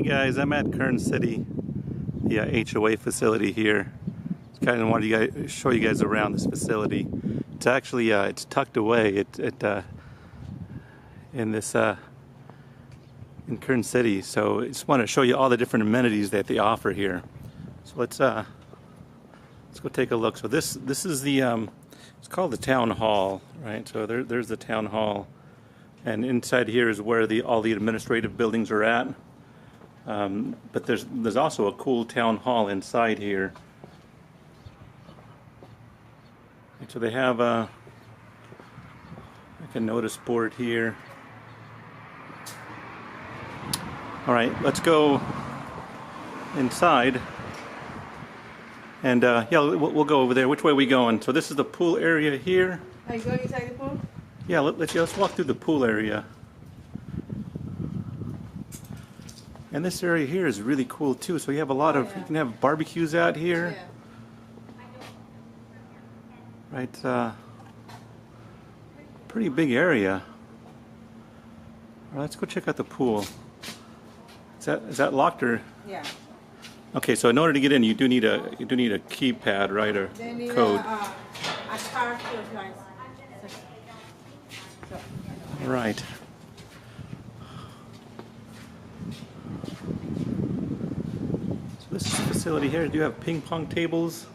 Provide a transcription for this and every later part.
Hey guys, I'm at Kern City, the HOA facility here. Just kind of wanted to show you guys around this facility. It's actually it's tucked away in Kern City. So I just want to show you all the different amenities that they offer here. So let's go take a look. So this is the it's called the town hall, right? So there's the town hall, and inside here is where all the administrative buildings are at. But there's also a cool town hall inside here. And so they have like a notice board here. All right, let's go inside. And yeah, we'll go over there. Which way are we going? So this is the pool area here. Are you going inside the pool? Yeah, let's walk through the pool area. And this area here is really cool too. So you have a lot of, you can have barbecues out here. Yeah. Right, pretty big area. All right, let's go check out the pool. Is that locked or? Yeah. Okay, so in order to get in, you do need a keypad, right, or code. A card to apply. Right. So this is the facility here. Do you have ping pong tables?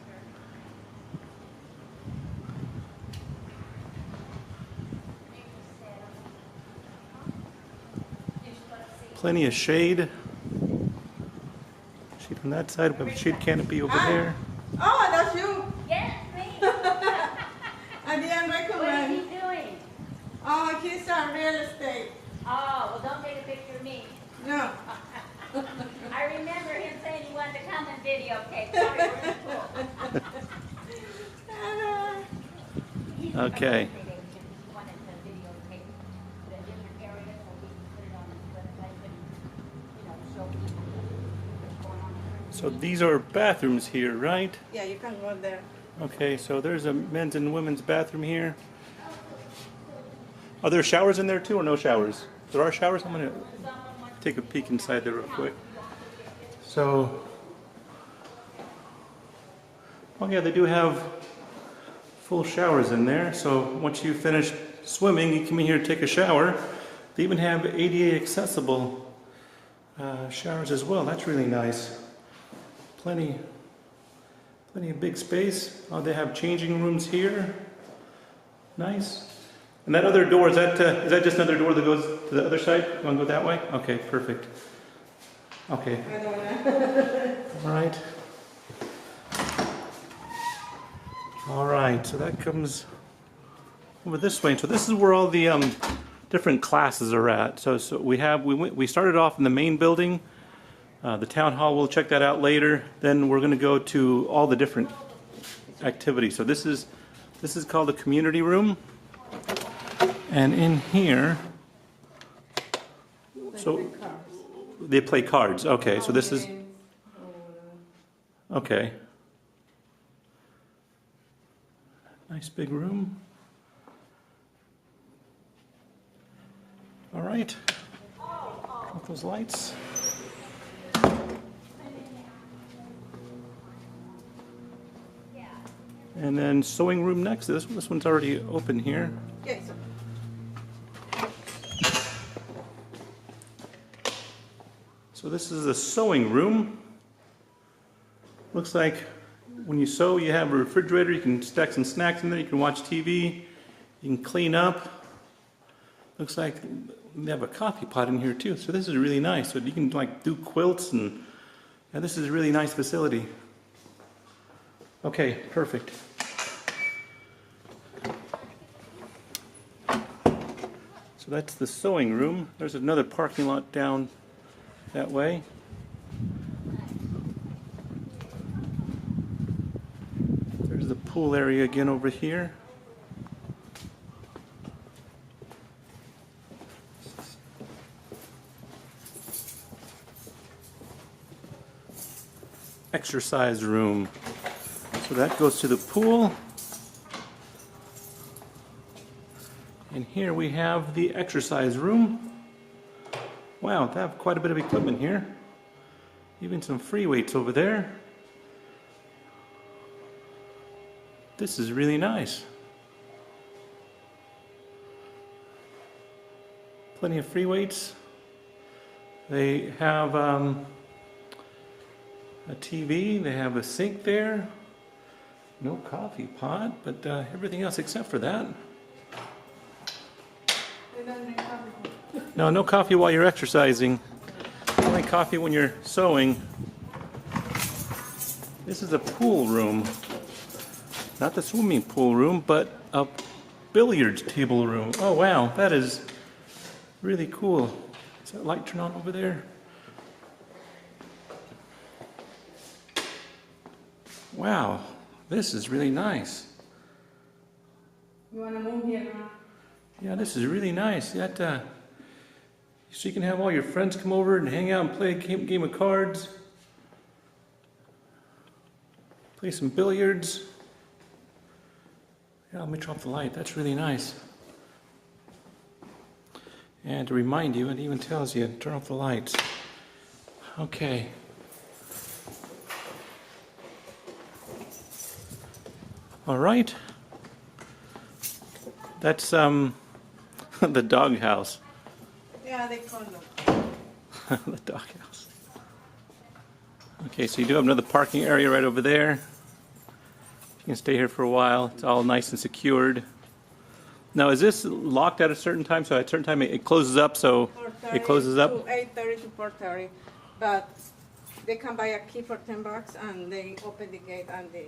Plenty of shade. Shade on that side. We have a shade canopy over there. Oh, that's you. Yes, me. I didn't recommend. What is he doing? Oh, he's on real estate. Oh, well, don't take a picture of me. No. I remember him saying he wanted to come and videotape. Sorry, we're in the pool. Okay. He wanted to videotape the different areas so we can put it on his website and, show people what's going on. So these are bathrooms here, right? Yeah, you can go there. Okay, so there's a men's and women's bathroom here. Are there showers in there too, or no showers? There are showers? I'm going to take a peek inside there real quick. So, oh yeah, they do have full showers in there. So once you finish swimming, you come in here to take a shower. They even have ADA accessible showers as well. That's really nice. Plenty of big space. Oh, they have changing rooms here. Nice. And that other door, is that just another door that goes to the other side? You want to go that way? Okay, perfect. Okay. I don't know. All right. All right, so that comes over this way. So this is where all the different classes are at. So we started off in the main building. The town hall, we'll check that out later. Then we're going to go to all the different activities. So this is called the community room. And in here, so they play cards. Okay, so this is, okay. Nice big room. All right. Off those lights. And then sewing room next. This one's already open here. Yes. So this is the sewing room. Looks like when you sew, you have a refrigerator. You can stack some snacks in there. You can watch TV. You can clean up. Looks like they have a coffee pot in here too. So this is really nice. So you can like do quilts and this is a really nice facility. Okay, perfect. So that's the sewing room. There's another parking lot down that way. There's the pool area again over here. Exercise room. So that goes to the pool. And here we have the exercise room. Wow, they have quite a bit of equipment here. Even some free weights over there. This is really nice. Plenty of free weights. They have a TV, they have a sink there. No coffee pot, but everything else except for that. They don't drink coffee. No, no coffee while you're exercising. Only coffee when you're sewing. This is a pool room. Not the swimming pool room, but a billiards table room. Oh wow, that is really cool. Is that light turn on over there? Wow, this is really nice. You want to move here now? Yeah, this is really nice. So you can have all your friends come over and hang out and play a game of cards. Play some billiards. Yeah, let me turn off the light. That's really nice. And to remind you, it even tells you, turn off the lights. Okay. All right. That's the doghouse. Yeah, they call them. The doghouse. Okay, so you do have another parking area right over there. You can stay here for a while. It's all nice and secured. Now, is this locked at a certain time? So at a certain time it closes up, so it closes up? To 8:30 to 4:30. But they can buy a key for $10 and they open the gate and they,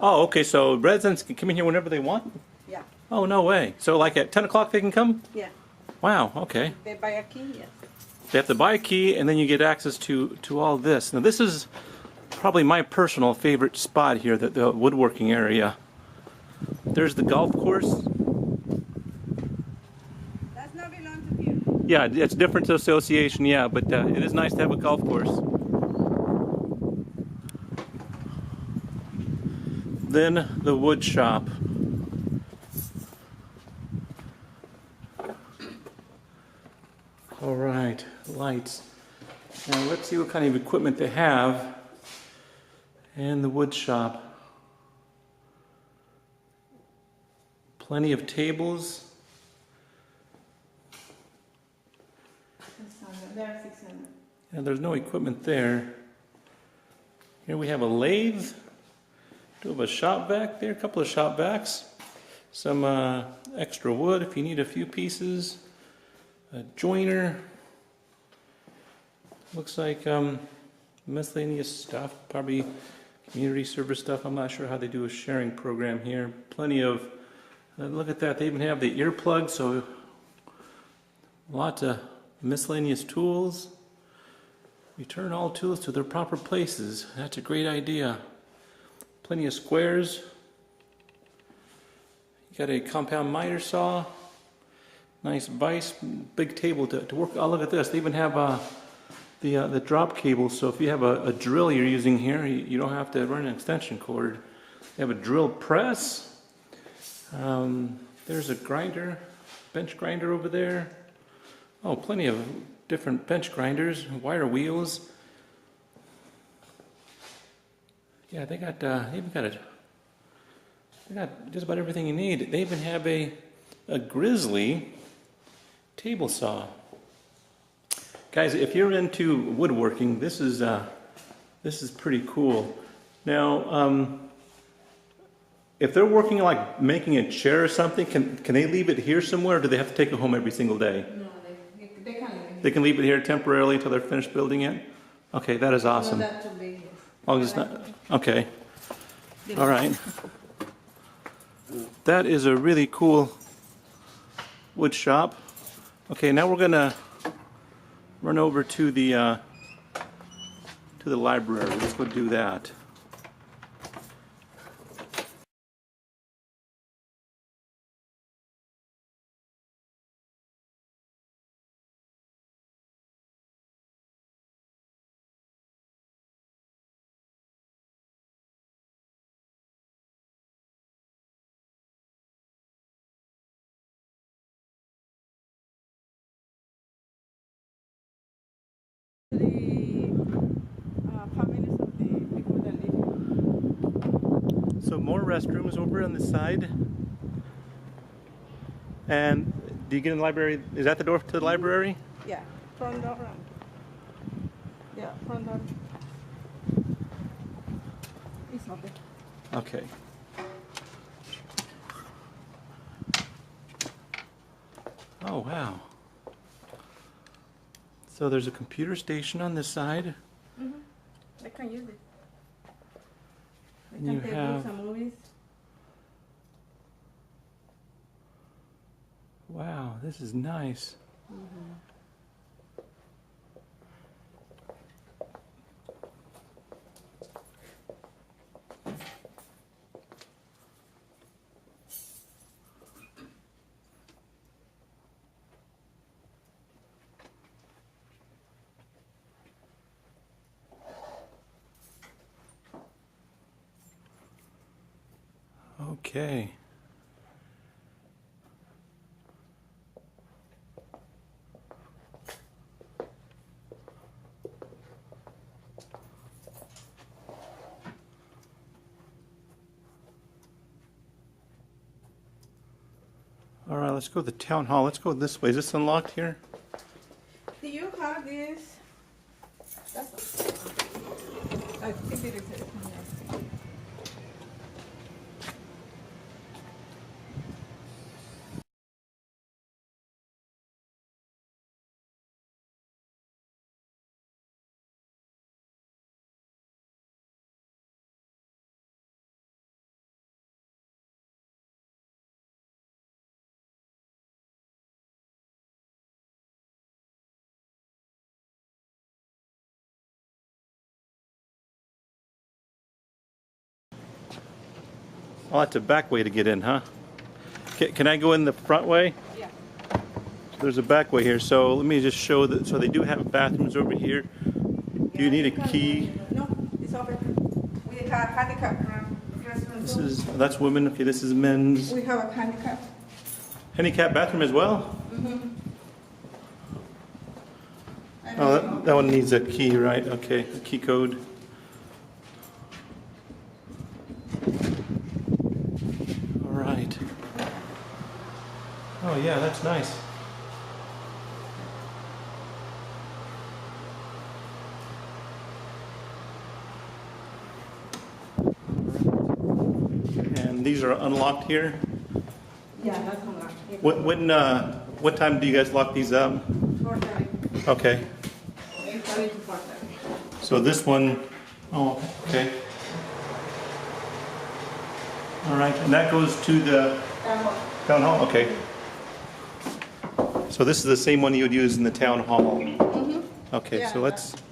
Oh, okay, so residents can come in here whenever they want? yeah. Oh, no way. So like at 10 o'clock they can come? Yeah. Wow, okay. They buy a key, yes. They have to buy a key and then you get access to all this. Now this is probably my personal favorite spot here, the woodworking area. There's the golf course. That's not belong to you. Yeah, it's different to association, yeah, but it is nice to have a golf course. Then the wood shop. All right, lights. Now let's see what kind of equipment they have in the wood shop. Plenty of tables. They're 600. And there's no equipment there. Here we have a lathe. Do have a shop vac there, a couple of shop vacs. Some extra wood if you need a few pieces. A joiner. Looks like miscellaneous stuff, probably community service stuff. I'm not sure how they do a sharing program here. Plenty of, look at that, they even have the earplugs, so lots of miscellaneous tools. Return all tools to their proper places. That's a great idea. Plenty of squares. You got a compound miter saw. Nice vise, big table to work. Oh, look at this. They even have the drop cable, so if you have a drill you're using here, you don't have to run an extension cord. They have a drill press. There's a grinder, bench grinder over there. Oh, plenty of different bench grinders, wire wheels. Yeah, they got just about everything you need. They even have a grizzly table saw. Guys, if you're into woodworking, this is pretty cool. Now, if they're working like making a chair or something, can they leave it here somewhere, or do they have to take it home every single day? No, they can leave it. They can leave it here temporarily until they're finished building it? Okay, that is awesome. No, that too big. As long as it's not, okay. All right. That is a really cool wood shop. Okay, now we're gonna run over to the library. Let's go do that. So more restrooms over on this side. And do you get in the library? Is that the door to the library? Yeah, front door. Yeah, front door. It's open. Okay. Oh, wow. So there's a computer station on this side. I can use it. I And can you take have- books and movies. Wow, this is nice. Okay. All right, let's go to the town hall. Let's go this way. Is this unlocked here? Do you have this? That's I think it is. Oh, that's a back way to get in, huh? Can I go in the front way? Yeah. There's a back way here, so let me just show that. So they do have bathrooms over here. Do you need a key? No, it's open. We have handicap restroom. That's women. Okay, this is men's. We have a handicap. Handicap bathroom as well? And Oh, that one needs a key, right? Okay, a key code. All right. Oh yeah, that's nice. And these are unlocked here. yeah, that's unlocked. What time do you guys lock these up? 4:30. Okay. 8:30 to 4:30. So this one, oh, okay. All right, and that goes to the town hall, okay. So this is the same one you would use in the town hall? Okay, Yeah, so let's, that's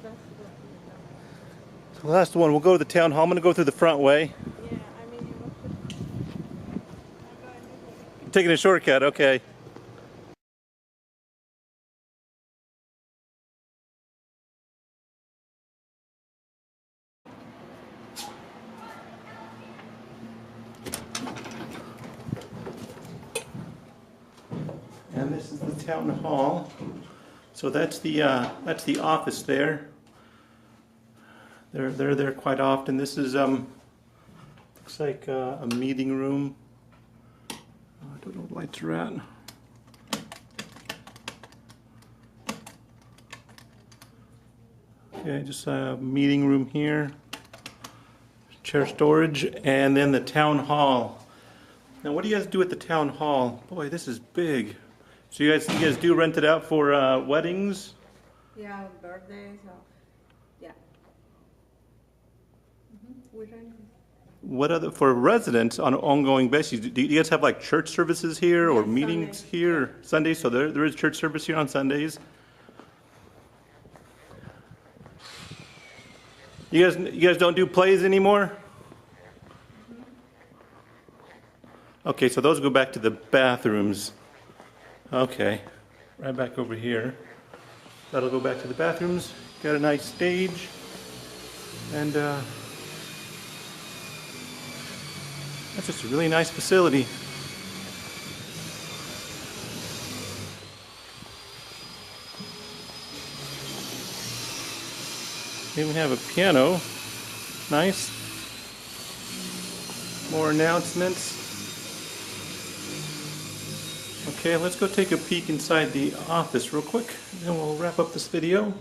so that's the one, we'll go to the town hall, I'm gonna go through the front way. yeah, I mean, you Taking a shortcut, okay. And this is the town hall. So that's the office there. They're there quite often. This is looks like a meeting room. I don't know what lights are at. Okay, just a meeting room here. Chair storage, and then the town hall. Now, what do you guys do at the town hall? Boy, this is big. So you guys do rent it out for weddings? yeah, birthdays, yeah. We rent it. What other for residents on an ongoing basis? Do you guys have like church services here or Yes, meetings Sunday. here? Or Sundays, so there is church service here on Sundays. You guys don't do plays anymore? Okay, so those go back to the bathrooms. Okay, right back over here. That'll go back to the bathrooms. Got a nice stage, and that's just a really nice facility. They even have a piano. Nice. More announcements. Okay, let's go take a peek inside the office real quick, then we'll wrap up this video.